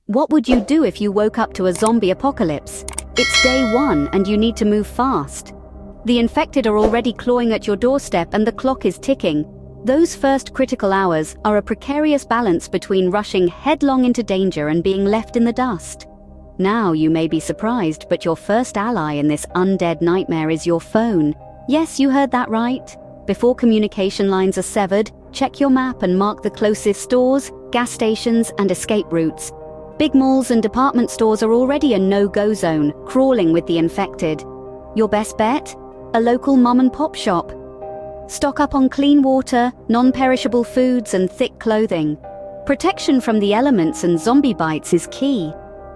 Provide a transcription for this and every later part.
What would you do if you woke up to a zombie apocalypse? It's day 1 and you need to move fast. The infected are already clawing at your doorstep and the clock is ticking. Those first critical hours are a precarious balance between rushing headlong into danger and being left in the dust. Now you may be surprised, but your first ally in this undead nightmare is your phone. Yes, you heard that right. Before communication lines are severed, check your map and mark the closest stores, gas stations, and escape routes. Big malls and department stores are already a no-go zone, crawling with the infected. Your best bet? A local mom-and-pop shop. Stock up on clean water, non-perishable foods, and thick clothing. Protection from the elements and zombie bites is key.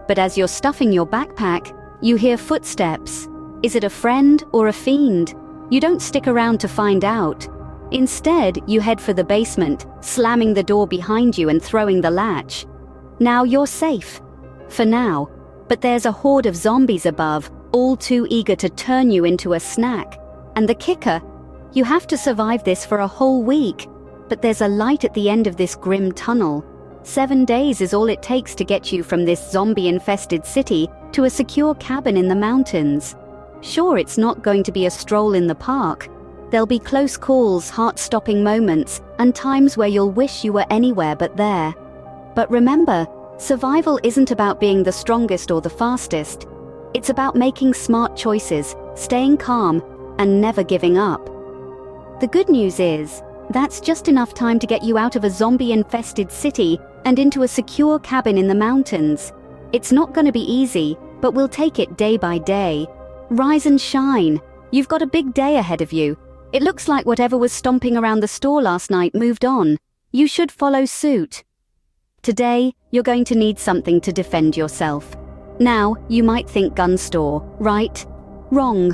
But as you're stuffing your backpack, you hear footsteps. Is it a friend or a fiend? You don't stick around to find out. Instead, you head for the basement, slamming the door behind you and throwing the latch. Now you're safe. For now. But there's a horde of zombies above, all too eager to turn you into a snack. And the kicker? You have to survive this for a whole week. But there's a light at the end of this grim tunnel. 7 days is all it takes to get you from this zombie-infested city to a secure cabin in the mountains. Sure, it's not going to be a stroll in the park. There'll be close calls, heart-stopping moments, and times where you'll wish you were anywhere but there. But remember, survival isn't about being the strongest or the fastest. It's about making smart choices, staying calm, and never giving up. The good news is, that's just enough time to get you out of a zombie-infested city and into a secure cabin in the mountains. It's not going to be easy, but we'll take it day by day. Rise and shine. You've got a big day ahead of you. It looks like whatever was stomping around the store last night moved on. You should follow suit. Today, you're going to need something to defend yourself. Now, you might think gun store, right? Wrong.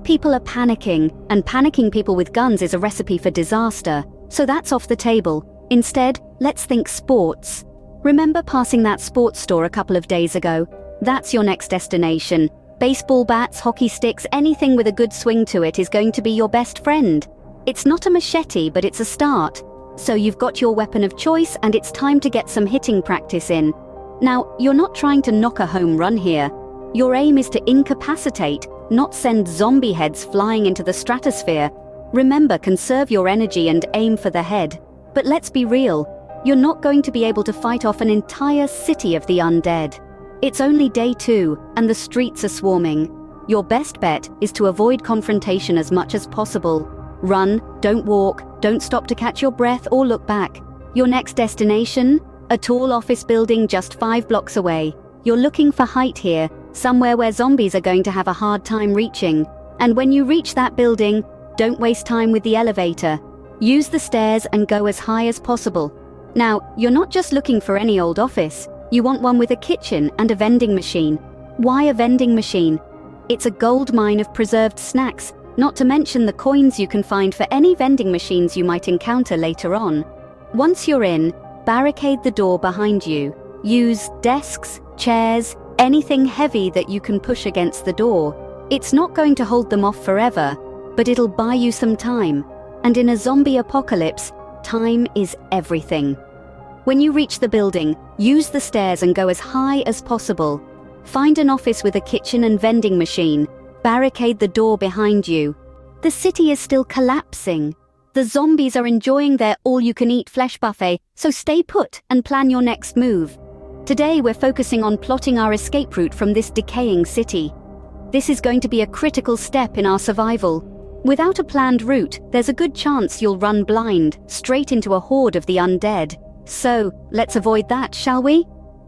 People are panicking, and panicking people with guns is a recipe for disaster, so that's off the table. Instead, let's think sports. Remember passing that sports store a couple of days ago? That's your next destination. Baseball bats, hockey sticks, anything with a good swing to it is going to be your best friend. It's not a machete, but it's a start. So you've got your weapon of choice, and it's time to get some hitting practice in. Now, you're not trying to knock a home run here. Your aim is to incapacitate, not send zombie heads flying into the stratosphere. Remember, conserve your energy and aim for the head. But let's be real, you're not going to be able to fight off an entire city of the undead. It's only day 2, and the streets are swarming. Your best bet is to avoid confrontation as much as possible. Run, don't walk, don't stop to catch your breath or look back. Your next destination? A tall office building just 5 blocks away. You're looking for height here, somewhere where zombies are going to have a hard time reaching. And when you reach that building, don't waste time with the elevator. Use the stairs and go as high as possible. Now, you're not just looking for any old office. You want one with a kitchen and a vending machine. Why a vending machine? It's a gold mine of preserved snacks, not to mention the coins you can find for any vending machines you might encounter later on. Once you're in, barricade the door behind you. Use desks, chairs, anything heavy that you can push against the door. It's not going to hold them off forever, but it'll buy you some time. And in a zombie apocalypse, time is everything. When you reach the building, use the stairs and go as high as possible. Find an office with a kitchen and vending machine. Barricade the door behind you. The city is still collapsing. The zombies are enjoying their all-you-can-eat flesh buffet, so stay put and plan your next move. Today we're focusing on plotting our escape route from this decaying city. This is going to be a critical step in our survival. Without a planned route, there's a good chance you'll run blind, straight into a horde of the undead. So, let's avoid that, shall we?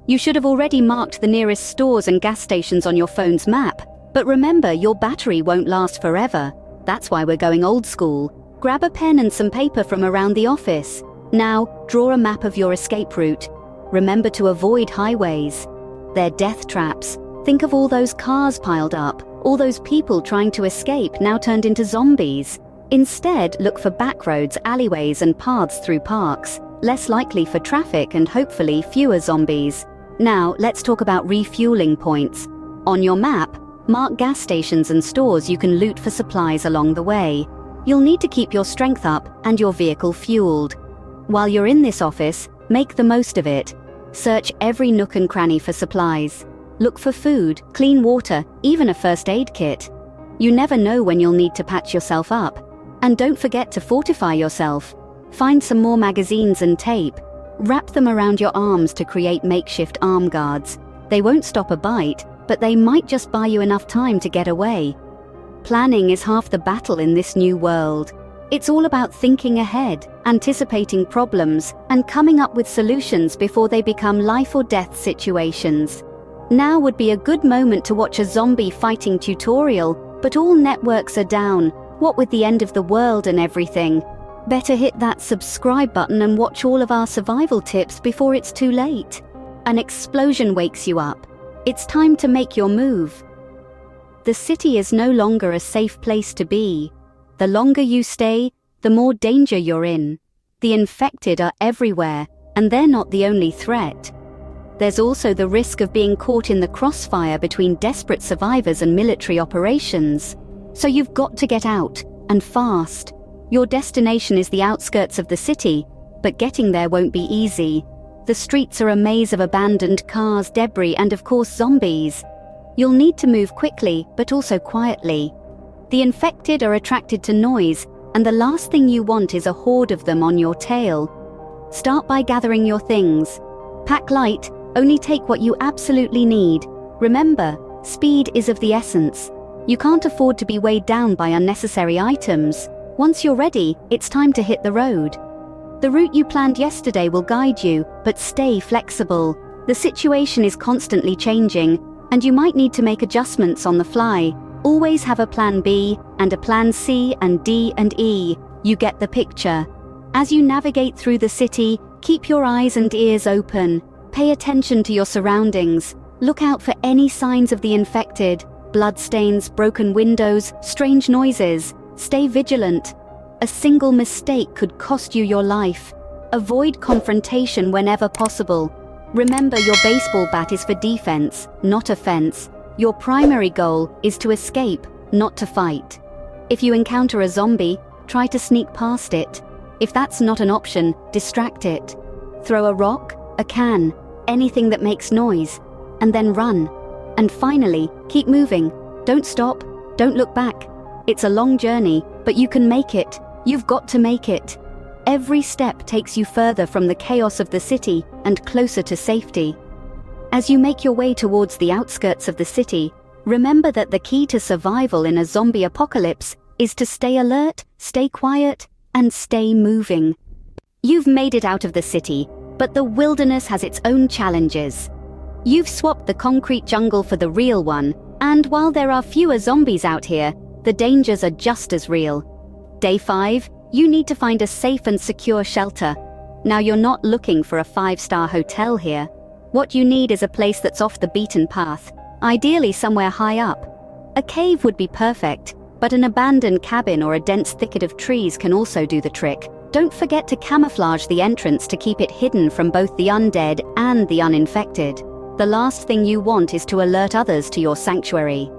You should have already marked the nearest stores and gas stations on your phone's map. But remember, your battery won't last forever. That's why we're going old school. Grab a pen and some paper from around the office. Now, draw a map of your escape route. Remember to avoid highways. They're death traps. Think of all those cars piled up, all those people trying to escape now turned into zombies. Instead, look for back roads, alleyways, and paths through parks. Less likely for traffic and hopefully fewer zombies. Now, let's talk about refueling points. On your map, mark gas stations and stores you can loot for supplies along the way. You'll need to keep your strength up and your vehicle fueled. While you're in this office, make the most of it. Search every nook and cranny for supplies. Look for food, clean water, even a first aid kit. You never know when you'll need to patch yourself up. And don't forget to fortify yourself. Find some more magazines and tape. Wrap them around your arms to create makeshift arm guards. They won't stop a bite, but they might just buy you enough time to get away. Planning is half the battle in this new world. It's all about thinking ahead, anticipating problems, and coming up with solutions before they become life or death situations. Now would be a good moment to watch a zombie fighting tutorial, but all networks are down, what with the end of the world and everything. Better hit that subscribe button and watch all of our survival tips before it's too late. An explosion wakes you up. It's time to make your move. The city is no longer a safe place to be. The longer you stay, the more danger you're in. The infected are everywhere, and they're not the only threat. There's also the risk of being caught in the crossfire between desperate survivors and military operations. So you've got to get out, and fast. Your destination is the outskirts of the city, but getting there won't be easy. The streets are a maze of abandoned cars, debris, and of course zombies. You'll need to move quickly, but also quietly. The infected are attracted to noise, and the last thing you want is a horde of them on your tail. Start by gathering your things. Pack light, only take what you absolutely need. Remember, speed is of the essence. You can't afford to be weighed down by unnecessary items. Once you're ready, it's time to hit the road. The route you planned yesterday will guide you, but stay flexible. The situation is constantly changing, and you might need to make adjustments on the fly. Always have a plan B, and a plan C and D and E. You get the picture. As you navigate through the city, keep your eyes and ears open. Pay attention to your surroundings. Look out for any signs of the infected. Bloodstains, broken windows, strange noises. Stay vigilant. A single mistake could cost you your life. Avoid confrontation whenever possible. Remember, your baseball bat is for defense, not offense. Your primary goal is to escape, not to fight. If you encounter a zombie, try to sneak past it. If that's not an option, distract it. Throw a rock, a can, anything that makes noise, and then run. And finally, keep moving. Don't stop, don't look back. It's a long journey, but you can make it. You've got to make it. Every step takes you further from the chaos of the city and closer to safety. As you make your way towards the outskirts of the city, remember that the key to survival in a zombie apocalypse is to stay alert, stay quiet, and stay moving. You've made it out of the city, but the wilderness has its own challenges. You've swapped the concrete jungle for the real one, and while there are fewer zombies out here, the dangers are just as real. Day 5, you need to find a safe and secure shelter. Now, you're not looking for a 5-star hotel here. What you need is a place that's off the beaten path, ideally somewhere high up. A cave would be perfect, but an abandoned cabin or a dense thicket of trees can also do the trick. Don't forget to camouflage the entrance to keep it hidden from both the undead and the uninfected. The last thing you want is to alert others to your sanctuary.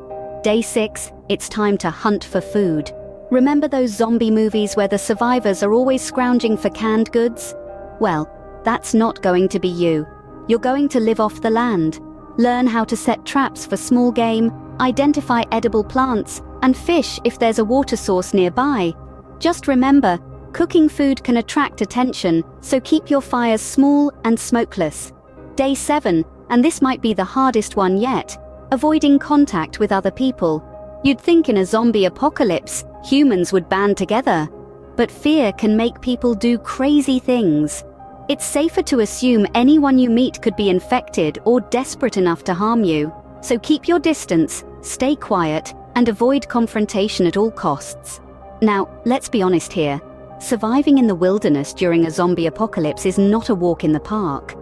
Day 6, it's time to hunt for food. Remember those zombie movies where the survivors are always scrounging for canned goods? Well, that's not going to be you. You're going to live off the land. Learn how to set traps for small game, identify edible plants, and fish if there's a water source nearby. Just remember, cooking food can attract attention, so keep your fires small and smokeless. Day 7, and this might be the hardest one yet, avoiding contact with other people. You'd think in a zombie apocalypse, humans would band together. But fear can make people do crazy things. It's safer to assume anyone you meet could be infected or desperate enough to harm you. So keep your distance, stay quiet, and avoid confrontation at all costs. Now, let's be honest here. Surviving in the wilderness during a zombie apocalypse is not a walk in the park.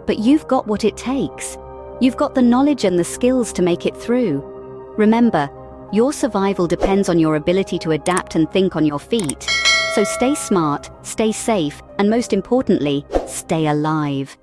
But you've got what it takes. You've got the knowledge and the skills to make it through. Remember, your survival depends on your ability to adapt and think on your feet. So stay smart, stay safe, and most importantly, stay alive.